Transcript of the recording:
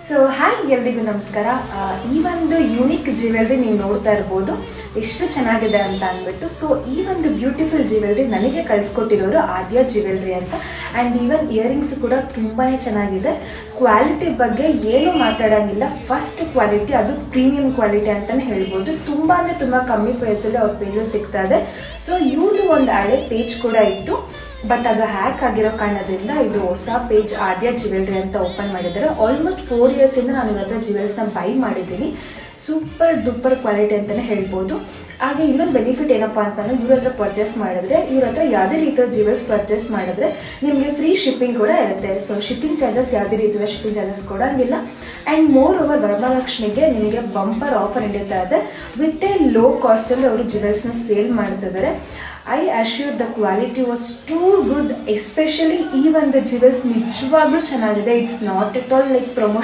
So hi ಎಲ್ರಿಗೂ ನಮಸ್ಕಾರ. ಈ ಒಂದು ಯೂನಿಕ್ ಜ್ಯುವೆಲ್ರಿ ನೀವು ನೋಡ್ತಾ ಇರ್ಬೋದು ಎಷ್ಟು ಚೆನ್ನಾಗಿದೆ ಅಂತ ಅಂದ್ಬಿಟ್ಟು. ಸೊ ಈ ಒಂದು ಬ್ಯೂಟಿಫುಲ್ ಜ್ಯುವೆಲ್ರಿ ನನಗೆ ಕಳಿಸ್ಕೊಟ್ಟಿರೋರು ಆದ್ಯ ಜ್ಯುವೆಲ್ರಿ ಅಂತ. ಆ್ಯಂಡ್ ಈವನ್ ಇಯರಿಂಗ್ಸ್ ಕೂಡ ತುಂಬಾ ಚೆನ್ನಾಗಿದೆ. ಕ್ವಾಲಿಟಿ ಬಗ್ಗೆ ಏನೂ ಮಾತಾಡೋಂಗಿಲ್ಲ. ಫಸ್ಟ್ ಕ್ವಾಲಿಟಿ, ಅದು ಪ್ರೀಮಿಯಂ ಕ್ವಾಲಿಟಿ ಅಂತಲೇ ಹೇಳ್ಬೋದು. ತುಂಬ ಅಂದರೆ ತುಂಬ ಕಮ್ಮಿ ಪ್ರೈಸಲ್ಲಿ ಅವ್ರ ಪೇಜಲ್ಲಿ ಸಿಗ್ತಾ ಇದೆ. ಸೊ ಇವ್ರದ್ದು ಒಂದು ಹಳೆ ಪೇಜ್ ಕೂಡ ಇತ್ತು, ಬಟ್ ಅದು ಹ್ಯಾಕ್ ಆಗಿರೋ ಕಾರಣದಿಂದ ಇದು ಹೊಸ ಪೇಜ್ ಆದ್ಯ ಜ್ಯುವೆಲ್ರಿ ಅಂತ ಓಪನ್ ಮಾಡಿದ್ದಾರೆ. ಆಲ್ಮೋಸ್ಟ್ 4 ಇಯರ್ಸಿಂದ ನಾನು ಇವ್ರ ಹತ್ರ ಜ್ಯುವೆಲ್ಸ್ನ ಬೈ ಮಾಡಿದ್ದೀನಿ. ಸೂಪರ್ ಡೂಪರ್ ಕ್ವಾಲಿಟಿ ಅಂತಲೇ ಹೇಳ್ಬೋದು. ಹಾಗೆ ಇನ್ನೊಂದು ಬೆನಿಫಿಟ್ ಏನಪ್ಪ ಅಂತಂದರೆ, ಇವ್ರ ಹತ್ರ ಪರ್ಚೇಸ್ ಮಾಡಿದ್ರೆ, ಇವ್ರ ಹತ್ರ ಯಾವುದೇ ರೀತಿಯ ಜ್ಯುವೆಲ್ಸ್ ಪರ್ಚೇಸ್ ಮಾಡಿದ್ರೆ ನಿಮಗೆ ಫ್ರೀ ಶಿಪ್ಪಿಂಗ್ ಕೂಡ ಇರುತ್ತೆ. ಸೊ ಶಿಪ್ಪಿಂಗ್ ಚಾರ್ಜಸ್ ಯಾವುದೇ ರೀತಿಯ ಶಿಪ್ಪಿಂಗ್ ಚಾರ್ಜಸ್ ಕೊಡೋಂಗಿಲ್ಲ. ಆ್ಯಂಡ್ ಮೋರ್ ಓವರ್ ವರಮಹಾಲಕ್ಷ್ಮಿಗೆ ನಿಮಗೆ ಬಂಪರ್ ಆಫರ್ ನಡೀತಾ ಇದೆ. ವಿತ್ ಎ ಲೋ ಕಾಸ್ಟಲ್ಲಿ ಅವರು ಜ್ಯುವೆಲ್ಸ್ನ ಸೇಲ್ ಮಾಡ್ತಿದ್ದಾರೆ. I assure the quality was too good. Especially ಈ ಒಂದು ಜ್ಯುವೆಲ್ಸ್ ನಿಜವಾಗ್ಲೂ ಚೆನ್ನಾಗಿದೆ. It's not at all like promotion